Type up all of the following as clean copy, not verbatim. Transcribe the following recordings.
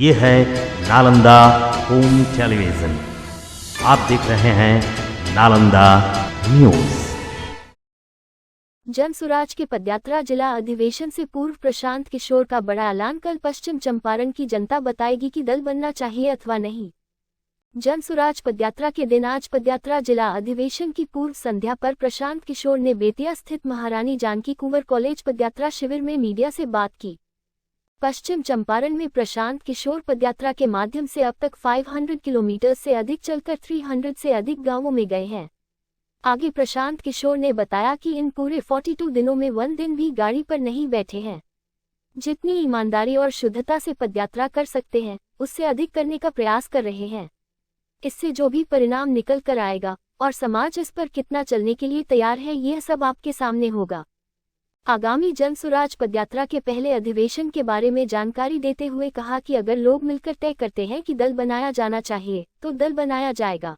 ये है Nalanda home television. आप देख रहे हैं नालंदा न्यूज। जन सुराज के पदयात्रा जिला अधिवेशन से पूर्व प्रशांत किशोर का बड़ा ऐलान। कल पश्चिम चंपारण की जनता बताएगी कि दल बनना चाहिए अथवा नहीं। जन सुराज पदयात्रा के दिन आज पदयात्रा जिला अधिवेशन की पूर्व संध्या पर प्रशांत किशोर ने बेतिया स्थित महारानी जानकी कुंवर कॉलेज पदयात्रा शिविर में मीडिया से बात की। पश्चिम चंपारण में प्रशांत किशोर पदयात्रा के माध्यम से अब तक 500 किलोमीटर से अधिक चलकर 300 से अधिक गांवों में गए हैं। आगे प्रशांत किशोर ने बताया कि इन पूरे 42 दिनों में 1 दिन भी गाड़ी पर नहीं बैठे हैं। जितनी ईमानदारी और शुद्धता से पदयात्रा कर सकते हैं उससे अधिक करने का प्रयास कर रहे हैं। इससे जो भी परिणाम निकल कर आएगा और समाज इस पर कितना चलने के लिए तैयार है यह सब आपके सामने होगा। आगामी जन सुराज पदयात्रा के पहले अधिवेशन के बारे में जानकारी देते हुए कहा कि अगर लोग मिलकर तय करते हैं कि दल बनाया जाना चाहिए तो दल बनाया जाएगा।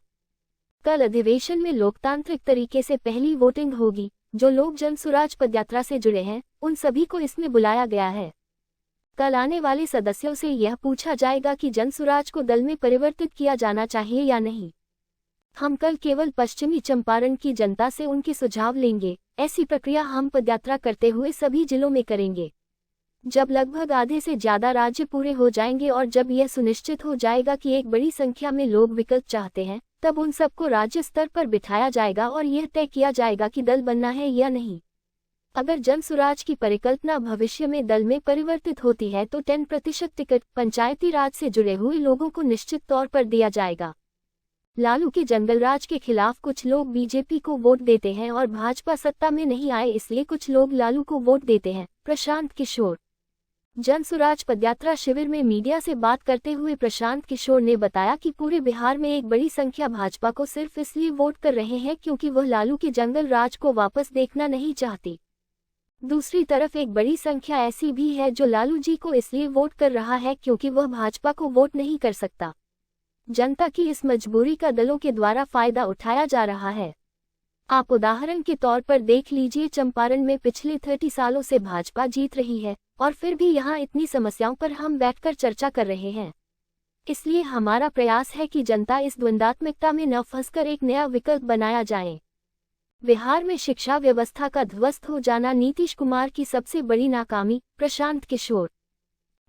कल अधिवेशन में लोकतांत्रिक तरीके से पहली वोटिंग होगी। जो लोग जन सुराज पदयात्रा से जुड़े हैं उन सभी को इसमें बुलाया गया है। कल आने वाले सदस्यों से यह पूछा जाएगा कि जन सुराज को दल में परिवर्तित किया जाना चाहिए या नहीं। हम कल केवल पश्चिमी चंपारण की जनता से उनके सुझाव लेंगे। ऐसी प्रक्रिया हम पदयात्रा करते हुए सभी जिलों में करेंगे। जब लगभग आधे से ज्यादा राज्य पूरे हो जाएंगे और जब यह सुनिश्चित हो जाएगा कि एक बड़ी संख्या में लोग विकल्प चाहते हैं तब उन सबको राज्य स्तर पर बिठाया जाएगा और यह तय किया जाएगा कि दल बनना है या नहीं। अगर जन सुराज की परिकल्पना भविष्य में दल में परिवर्तित होती है तो 10% टिकट पंचायती राज से जुड़े हुए लोगों को निश्चित तौर पर दिया जाएगा। लालू के जंगलराज के खिलाफ कुछ लोग बीजेपी को वोट देते हैं और भाजपा सत्ता में नहीं आए इसलिए कुछ लोग लालू को वोट देते हैं। प्रशांत किशोर। जन सुराज पदयात्रा शिविर में मीडिया से बात करते हुए प्रशांत किशोर ने बताया कि पूरे बिहार में एक बड़ी संख्या भाजपा को सिर्फ इसलिए वोट कर रहे हैं क्योंकि वह लालू के जंगल राज को वापस देखना नहीं चाहती। दूसरी तरफ एक बड़ी संख्या ऐसी भी है जो लालू जी को इसलिए वोट कर रहा है क्योंकि वह भाजपा को वोट नहीं कर सकता। जनता की इस मजबूरी का दलों के द्वारा फायदा उठाया जा रहा है। आप उदाहरण के तौर पर देख लीजिए, चंपारण में पिछले 30 सालों से भाजपा जीत रही है और फिर भी यहाँ इतनी समस्याओं पर हम बैठकर चर्चा कर रहे हैं। इसलिए हमारा प्रयास है कि जनता इस द्वंद्वात्मकता में न फंसकर एक नया विकल्प बनाया जाए। बिहार में शिक्षा व्यवस्था का ध्वस्त हो जाना नीतीश कुमार की सबसे बड़ी नाकामी। प्रशांत किशोर।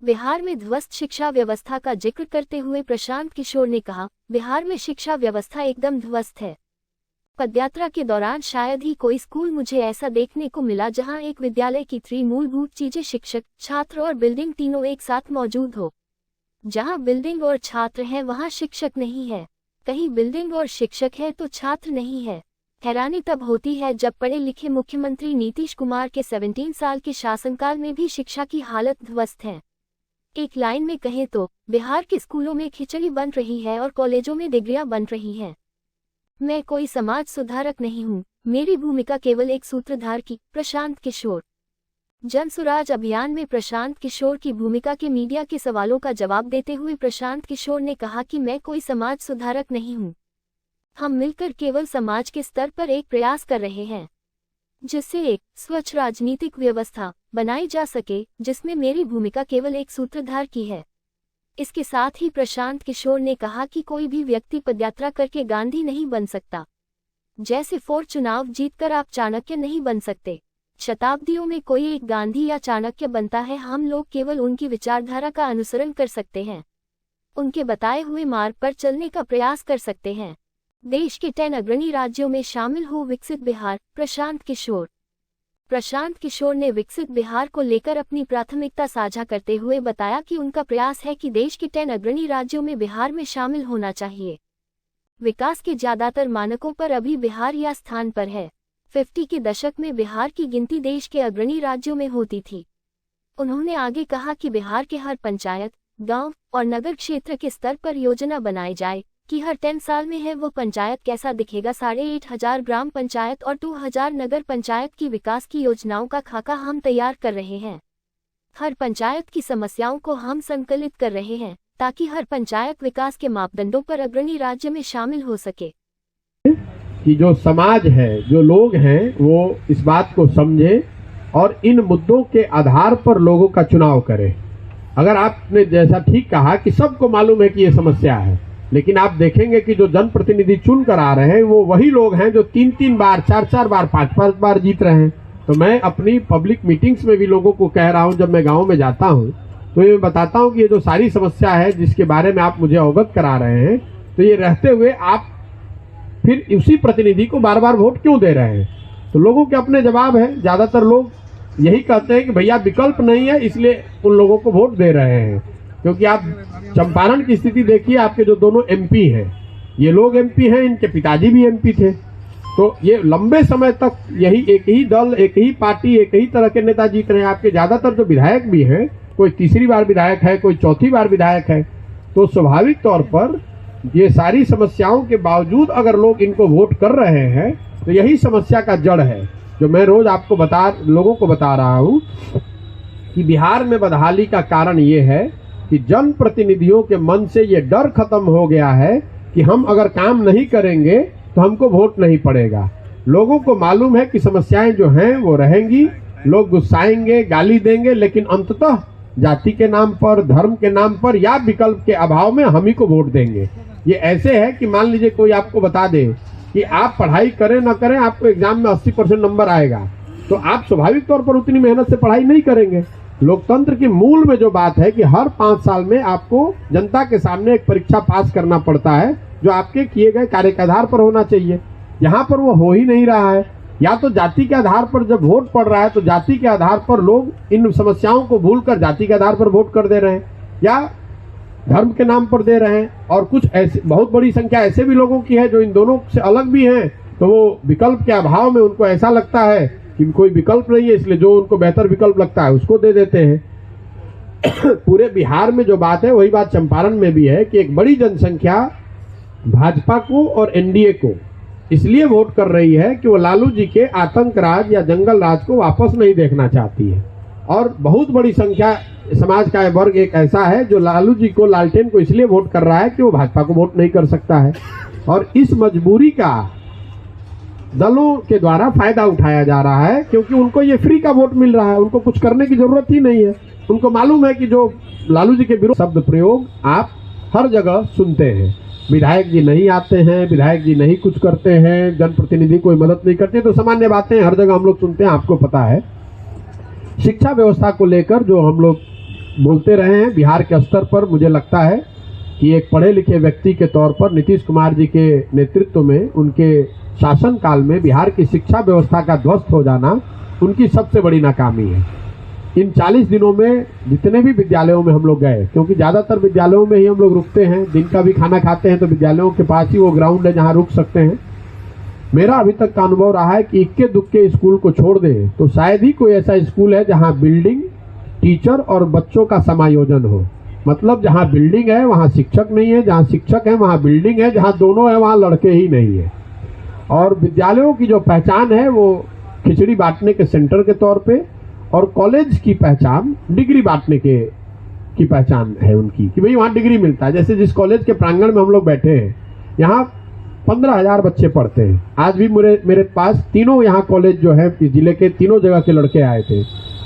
बिहार में ध्वस्त शिक्षा व्यवस्था का जिक्र करते हुए प्रशांत किशोर ने कहा, बिहार में शिक्षा व्यवस्था एकदम ध्वस्त है। पदयात्रा के दौरान शायद ही कोई स्कूल मुझे ऐसा देखने को मिला जहां एक विद्यालय की 3 मूलभूत चीजें शिक्षक, छात्र और बिल्डिंग तीनों एक साथ मौजूद हो। जहां बिल्डिंग और छात्र हैं वहां शिक्षक नहीं है, कहीं बिल्डिंग और शिक्षक है तो छात्र नहीं है। हैरानी तब होती है जब पढ़े लिखे मुख्यमंत्री नीतीश कुमार के 17 साल के शासनकाल में भी शिक्षा की हालत ध्वस्त है। एक लाइन में कहें तो बिहार के स्कूलों में खिचड़ी बन रही है और कॉलेजों में डिग्रियां बन रही हैं। मैं कोई समाज सुधारक नहीं हूं, मेरी भूमिका केवल एक सूत्रधार की। प्रशांत किशोर। जन सुराज अभियान में प्रशांत किशोर की भूमिका के मीडिया के सवालों का जवाब देते हुए प्रशांत किशोर ने कहा कि मैं कोई समाज सुधारक नहीं हूं। हम मिलकर केवल समाज के स्तर पर एक प्रयास कर रहे हैं जिससे एक स्वच्छ राजनीतिक व्यवस्था बनाई जा सके जिसमें मेरी भूमिका केवल एक सूत्रधार की है। इसके साथ ही प्रशांत किशोर ने कहा कि कोई भी व्यक्ति पदयात्रा करके गांधी नहीं बन सकता। जैसे फोर्ड चुनाव जीतकर आप चाणक्य नहीं बन सकते। शताब्दियों में कोई एक गांधी या चाणक्य बनता है, हम लोग केवल उनकी विचारधारा का अनुसरण कर सकते हैं, उनके बताए हुए मार्ग पर चलने का प्रयास कर सकते हैं। देश के 10 अग्रणी राज्यों में शामिल हो विकसित बिहार। प्रशांत किशोर। प्रशांत किशोर ने विकसित बिहार को लेकर अपनी प्राथमिकता साझा करते हुए बताया कि उनका प्रयास है कि देश के 10 अग्रणी राज्यों में बिहार में शामिल होना चाहिए। विकास के ज्यादातर मानकों पर अभी बिहार या स्थान पर है। 50 के दशक में बिहार की गिनती देश के अग्रणी राज्यों में होती थी। उन्होंने आगे कहा कि बिहार के हर पंचायत, गांव और नगर क्षेत्र के स्तर पर योजना बनाई जाए कि हर 10 साल में है वो पंचायत कैसा दिखेगा। 8,500 ग्राम पंचायत और 2000 नगर पंचायत की विकास की योजनाओं का खाका हम तैयार कर रहे हैं। हर पंचायत की समस्याओं को हम संकलित कर रहे हैं ताकि हर पंचायत विकास के मापदंडों पर अग्रणी राज्य में शामिल हो सके। कि जो समाज है, जो लोग हैं, वो इस बात को समझे और इन मुद्दों के आधार पर लोगों का चुनाव करें। अगर आपने जैसा ठीक कहा कि सबको मालूम है कि ये समस्या है, लेकिन आप देखेंगे कि जो जनप्रतिनिधि चुन कर आ रहे हैं वो वही लोग हैं जो 3-3 बार, 4-4 बार, 5-5 बार जीत रहे हैं। तो मैं अपनी पब्लिक मीटिंग्स में भी लोगों को कह रहा हूं, जब मैं गांव में जाता हूं तो ये बताता हूं कि ये जो सारी समस्या है जिसके बारे में आप मुझे अवगत करा रहे हैं, तो ये रहते हुए आप फिर उसी प्रतिनिधि को बार बार वोट क्यों दे रहे हैं? तो लोगों के अपने जवाब है। ज्यादातर लोग यही कहते हैं कि भैया विकल्प नहीं है, इसलिए उन लोगों को वोट दे रहे हैं। क्योंकि आप चंपारण की स्थिति देखिए, आपके जो दोनों एमपी हैं, ये लोग एमपी हैं, इनके पिताजी भी एमपी थे। तो ये लंबे समय तक यही एक ही दल, एक ही पार्टी, एक ही तरह के नेता जीत रहे हैं। आपके ज्यादातर जो विधायक भी हैं, कोई तीसरी बार विधायक है, कोई चौथी बार विधायक है। तो स्वाभाविक तौर पर ये सारी समस्याओं के बावजूद अगर लोग इनको वोट कर रहे हैं तो यही समस्या का जड़ है, जो मैं रोज आपको लोगों को बता रहा हूं कि बिहार में बदहाली का कारण ये है कि जनप्रतिनिधियों के मन से ये डर खत्म हो गया है कि हम अगर काम नहीं करेंगे तो हमको वोट नहीं पड़ेगा। लोगों को मालूम है कि समस्याएं जो हैं वो रहेंगी, लोग गुस्साएंगे, गाली देंगे, लेकिन अंततः जाति के नाम पर, धर्म के नाम पर या विकल्प के अभाव में हम ही को वोट देंगे। ये ऐसे है कि मान लीजिए कोई आपको बता दे कि आप पढ़ाई करें ना करें, आपको एग्जाम में 80% नंबर आएगा, तो आप स्वाभाविक तौर पर उतनी मेहनत से पढ़ाई नहीं करेंगे। लोकतंत्र की मूल में जो बात है कि हर 5 साल में आपको जनता के सामने एक परीक्षा पास करना पड़ता है, जो आपके किए गए कार्य के आधार पर होना चाहिए। यहाँ पर वो हो ही नहीं रहा है। या तो जाति के आधार पर जब वोट पड़ रहा है तो जाति के आधार पर लोग इन समस्याओं को भूलकर जाति के आधार पर वोट कर दे रहे हैं, या धर्म के नाम पर दे रहे हैं। और कुछ ऐसे बहुत बड़ी संख्या ऐसे भी लोगों की है जो इन दोनों से अलग भी हैं, तो वो विकल्प के अभाव में उनको ऐसा लगता है कि कोई विकल्प नहीं है, इसलिए जो उनको बेहतर विकल्प लगता है उसको दे देते हैं। पूरे बिहार में जो बात है वही बात चंपारण में भी है कि एक बड़ी जनसंख्या भाजपा को और एनडीए को इसलिए वोट कर रही है कि वो लालू जी के आतंक राज या जंगल राज को वापस नहीं देखना चाहती है। और बहुत बड़ी संख्या समाज का वर्ग एक ऐसा है जो लालू जी को, लालटेन को इसलिए वोट कर रहा है कि वो भाजपा को वोट नहीं कर सकता है। और इस मजबूरी का दलों के द्वारा फायदा उठाया जा रहा है, क्योंकि उनको ये फ्री का वोट मिल रहा है, उनको कुछ करने की जरूरत ही नहीं है। उनको मालूम है कि जो लालू जी के विरोध शब्द प्रयोग आप हर जगह सुनते हैं, विधायक जी नहीं आते हैं, विधायक जी नहीं कुछ करते हैं, जनप्रतिनिधि कोई मदद नहीं करते, तो सामान्य बातें हर जगह हम लोग सुनते हैं, आपको पता है। शिक्षा व्यवस्था को लेकर जो हम लोग बोलते रहे हैं बिहार के स्तर पर, मुझे लगता है कि एक पढ़े लिखे व्यक्ति के तौर पर नीतीश कुमार जी के नेतृत्व में, उनके शासन काल में बिहार की शिक्षा व्यवस्था का ध्वस्त हो जाना उनकी सबसे बड़ी नाकामी है। इन 40 दिनों में जितने भी विद्यालयों में हम लोग गए, क्योंकि ज़्यादातर विद्यालयों में ही हम लोग रुकते हैं, दिन का भी खाना खाते हैं, तो विद्यालयों के पास ही वो ग्राउंड है जहाँ रुक सकते हैं। मेरा अभी तक का अनुभव रहा है कि इक्के दुक्के स्कूल को छोड़ दें तो शायद ही कोई ऐसा स्कूल है जहाँ बिल्डिंग, टीचर और बच्चों का समायोजन हो। मतलब जहाँ बिल्डिंग है वहाँ शिक्षक नहीं है, जहाँ शिक्षक है वहाँ बिल्डिंग है, जहाँ दोनों है वहाँ लड़के ही नहीं है। और विद्यालयों की जो पहचान है वो खिचड़ी बांटने के सेंटर के तौर पे, और कॉलेज की पहचान डिग्री बांटने की पहचान है उनकी कि भाई वहाँ डिग्री मिलता है। जैसे जिस कॉलेज के प्रांगण में हम लोग बैठे हैं, यहाँ 15,000 बच्चे पढ़ते हैं। आज भी मेरे पास तीनों यहाँ कॉलेज जो है जिले के तीनों जगह के लड़के आए थे।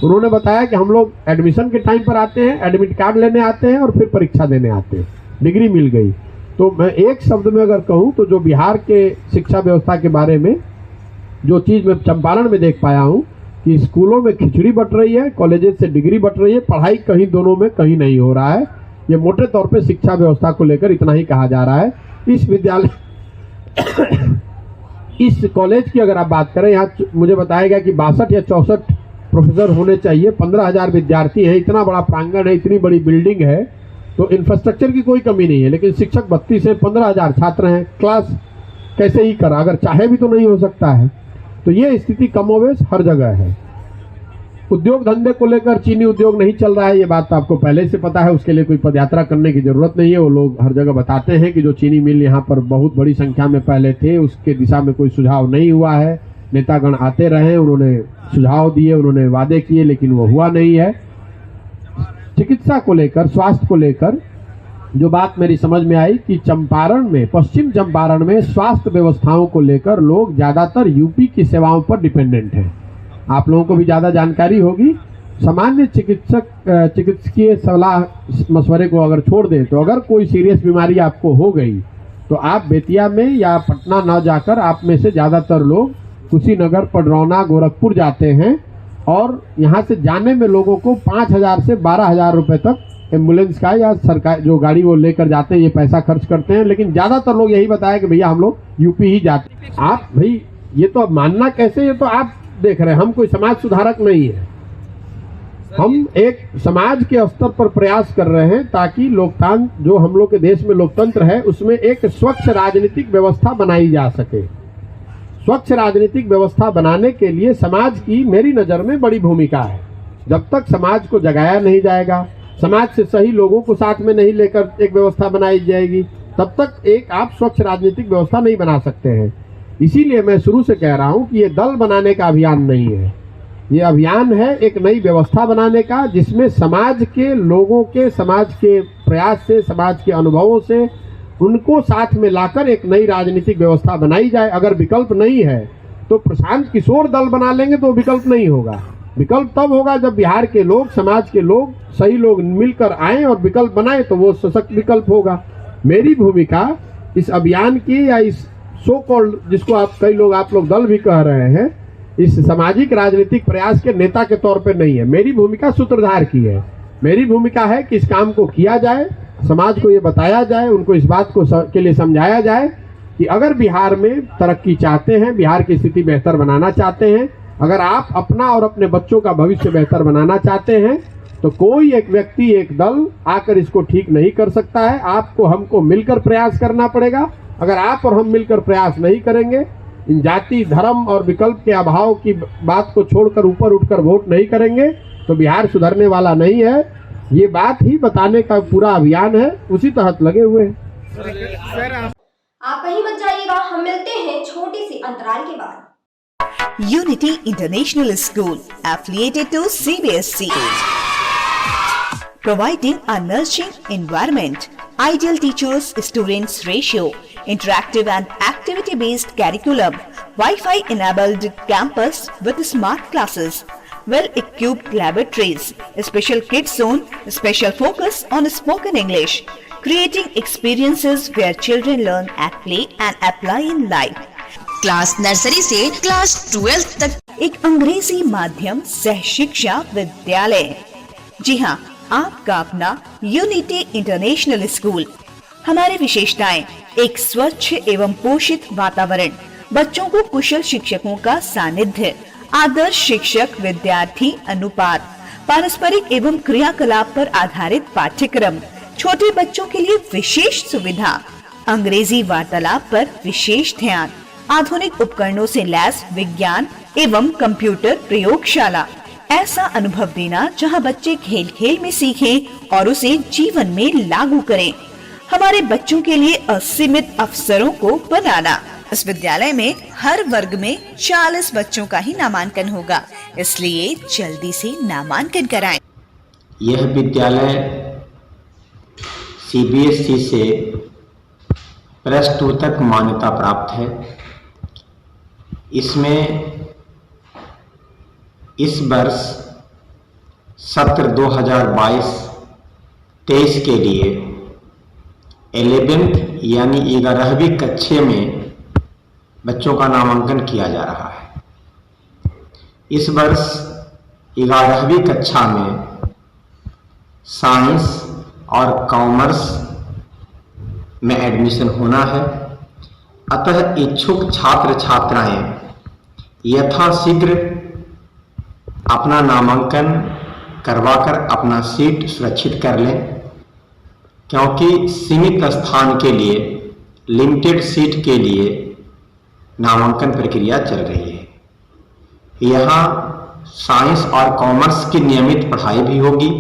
उन्होंने बताया कि हम लोग एडमिशन के टाइम पर आते हैं, एडमिट कार्ड लेने आते हैं और फिर परीक्षा देने आते हैं, डिग्री मिल गई। तो मैं एक शब्द में अगर कहूँ तो जो बिहार के शिक्षा व्यवस्था के बारे में जो चीज़ मैं चंपारण में देख पाया हूँ कि स्कूलों में खिचड़ी बट रही है, कॉलेजेस से डिग्री बट रही है, पढ़ाई कहीं दोनों में कहीं नहीं हो रहा है। ये मोटे तौर पे शिक्षा व्यवस्था को लेकर इतना ही कहा जा रहा है। इस विद्यालय इस कॉलेज की अगर आप बात करें, यहाँ मुझे बताया गया कि 62 या 64 प्रोफेसर होने चाहिए, 15,000 विद्यार्थी हैं, इतना बड़ा प्रांगण है, इतनी बड़ी बिल्डिंग है, तो इंफ्रास्ट्रक्चर की कोई कमी नहीं है। लेकिन शिक्षक 32 है, 15,000 छात्र हैं, क्लास कैसे ही करा, अगर चाहे भी तो नहीं हो सकता है। तो ये स्थिति कमोवेश हर जगह है। उद्योग धंधे को लेकर चीनी उद्योग नहीं चल रहा है, ये बात तो आपको पहले से पता है, उसके लिए कोई पदयात्रा करने की जरूरत नहीं है। वो लोग हर जगह बताते हैं कि जो चीनी मिल यहाँ पर बहुत बड़ी संख्या में पहले थे, उसके दिशा में कोई सुझाव नहीं हुआ है। नेतागण आते रहे, उन्होंने सुझाव दिए, उन्होंने वादे किए, लेकिन वो हुआ नहीं है। चिकित्सा को लेकर, स्वास्थ्य को लेकर जो बात मेरी समझ में आई कि चंपारण में, पश्चिम चंपारण में स्वास्थ्य व्यवस्थाओं को लेकर लोग ज्यादातर यूपी की सेवाओं पर डिपेंडेंट हैं। आप लोगों को भी ज्यादा जानकारी होगी सामान्य चिकित्सकीय सलाह मशवरे को अगर छोड़ दें, तो अगर कोई सीरियस बीमारी आपको हो गई तो आप बेतिया में या पटना ना जाकर, आप में से ज़्यादातर लोग कुशीनगर, पडरौना, गोरखपुर जाते हैं और यहाँ से जाने में लोगों को 5,000 से 12,000 रुपये तक एम्बुलेंस का या सरकार जो गाड़ी वो लेकर जाते हैं ये पैसा खर्च करते हैं। लेकिन ज़्यादातर लोग यही बताया कि भैया हम लोग यूपी ही जाते हैं। आप भाई ये तो अब मानना कैसे, ये तो आप देख रहे हैं, हम कोई समाज सुधारक नहीं है। हम एक समाज के स्तर पर प्रयास कर रहे हैं ताकि लोकतंत्र, जो हम लोग के देश में लोकतंत्र है, उसमें एक स्वच्छ राजनीतिक व्यवस्था बनाई जा सके। स्वच्छ राजनीतिक व्यवस्था बनाने के लिए समाज की मेरी नज़र में बड़ी भूमिका है। जब तक समाज को जगाया नहीं जाएगा, समाज से सही लोगों को साथ में नहीं लेकर एक व्यवस्था बनाई जाएगी, तब तक एक आप स्वच्छ राजनीतिक व्यवस्था नहीं बना सकते हैं। इसीलिए मैं शुरू से कह रहा हूं कि ये दल बनाने का अभियान नहीं है, ये अभियान है एक नई व्यवस्था बनाने का, जिसमें समाज के लोगों के, समाज के प्रयास से, समाज के अनुभवों से उनको साथ में लाकर एक नई राजनीतिक व्यवस्था बनाई जाए। अगर विकल्प नहीं है तो प्रशांत किशोर दल बना लेंगे तो विकल्प नहीं होगा। विकल्प तब होगा जब बिहार के लोग, समाज के लोग, सही लोग मिलकर आए और विकल्प बनाए, तो वो सशक्त विकल्प होगा। मेरी भूमिका इस अभियान की, या इस सो कॉल्ड, जिसको आप कई लोग, आप लोग दल भी कह रहे हैं, इस सामाजिक राजनीतिक प्रयास के नेता के तौर पर नहीं है। मेरी भूमिका सूत्रधार की है। मेरी भूमिका है कि इस काम को किया जाए, समाज को ये बताया जाए, उनको इस बात को के लिए समझाया जाए कि अगर बिहार में तरक्की चाहते हैं, बिहार की स्थिति बेहतर बनाना चाहते हैं, अगर आप अपना और अपने बच्चों का भविष्य बेहतर बनाना चाहते हैं, तो कोई एक व्यक्ति, एक दल आकर इसको ठीक नहीं कर सकता है। आपको, हमको मिलकर प्रयास करना पड़ेगा। अगर आप और हम मिलकर प्रयास नहीं करेंगे, इन जाति, धर्म और विकल्प के अभाव की बात को छोड़कर ऊपर उठकर वोट नहीं करेंगे, तो बिहार सुधरने वाला नहीं है। ये बात ही बताने का पूरा अभियान है, उसी तहत लगे हुए हैं। आप कहीं मत जाइएगा, हम मिलते हैं छोटी सी अंतराल के बाद। Unity International School, affiliated to CBSE, providing a nurturing environment, ideal teachers students ratio, interactive and activity based curriculum, Wi-Fi enabled campus with smart classes, well equipped laboratories, special kids zone, special focus on spoken English, creating experiences where children learn at play and apply in life. Class nursery से class 12 तक एक अंग्रेजी माध्यम सह शिक्षा विद्यालय। जी हाँ, आपका अपना यूनिटी इंटरनेशनल स्कूल। हमारी विशेषताएं: एक स्वच्छ एवं पोषित वातावरण, बच्चों को कुशल शिक्षकों का सानिध्य, आदर्श शिक्षक विद्यार्थी अनुपात, पारस्परिक एवं क्रियाकलाप पर आधारित पाठ्यक्रम, छोटे बच्चों के लिए विशेष सुविधा, अंग्रेजी वार्तालाप पर विशेष ध्यान, आधुनिक उपकरणों से लैस विज्ञान एवं कंप्यूटर प्रयोगशाला। ऐसा अनुभव देना जहां बच्चे खेल खेल में सीखें और उसे जीवन में लागू करें। हमारे बच्चों के लिए असीमित अवसरों को बनाना। इस विद्यालय में हर वर्ग में 40 बच्चों का ही नामांकन होगा, इसलिए जल्दी से नामांकन कराएं। यह विद्यालय CBSE से +2 तक मान्यता प्राप्त है। इसमें इस वर्ष सत्र 2022-23 के लिए 11th यानी 11वीं कक्षा में बच्चों का नामांकन किया जा रहा है। इस वर्ष 11वीं कक्षा में साइंस और कॉमर्स में एडमिशन होना है। अतः इच्छुक छात्र छात्राएं यथाशीघ्र अपना नामांकन करवाकर अपना सीट सुरक्षित कर लें, क्योंकि सीमित स्थान के लिए, लिमिटेड सीट के लिए नामांकन प्रक्रिया चल रही है। यहाँ साइंस और कॉमर्स की नियमित पढ़ाई भी होगी,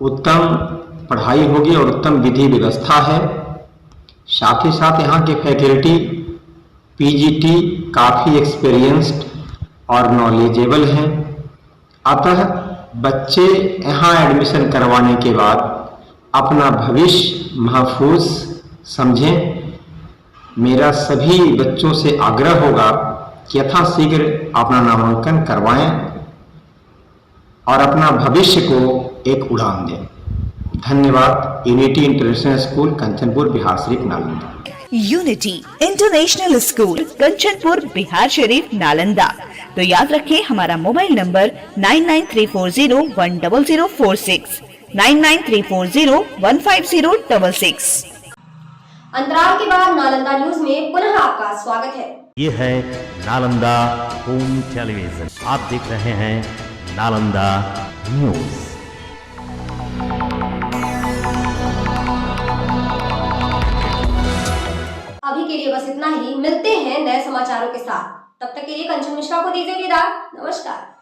उत्तम पढ़ाई होगी और उत्तम विधि व्यवस्था है। साथ ही साथ यहाँ के फैकल्टी PGT काफ़ी एक्सपीरियंस्ड और नॉलेजेबल हैं। अतः बच्चे यहाँ एडमिशन करवाने के बाद अपना भविष्य महफूज समझें। मेरा सभी बच्चों से आग्रह होगा कि यथाशीघ्र अपना नामांकन करवाएं और अपना भविष्य को एक उड़ान दें। धन्यवाद। Unity International School, Kanchanpur, Bihar Sharif, Nalanda. Unity International School, Kanchanpur, Bihar Sharif, Nalanda. तो याद रखें हमारा मोबाइल नंबर 9934010046, 9934015066। अंतराल के बाद नालंदा न्यूज में पुनः आपका स्वागत है। ये है नालंदा होम टेलीविजन। आप देख रहे हैं नालंदा न्यूज। अभी के लिए बस इतना ही। मिलते हैं नए समाचारों के साथ। तब तक के लिए कंचन मिश्रा को दीजिए विदा। नमस्कार।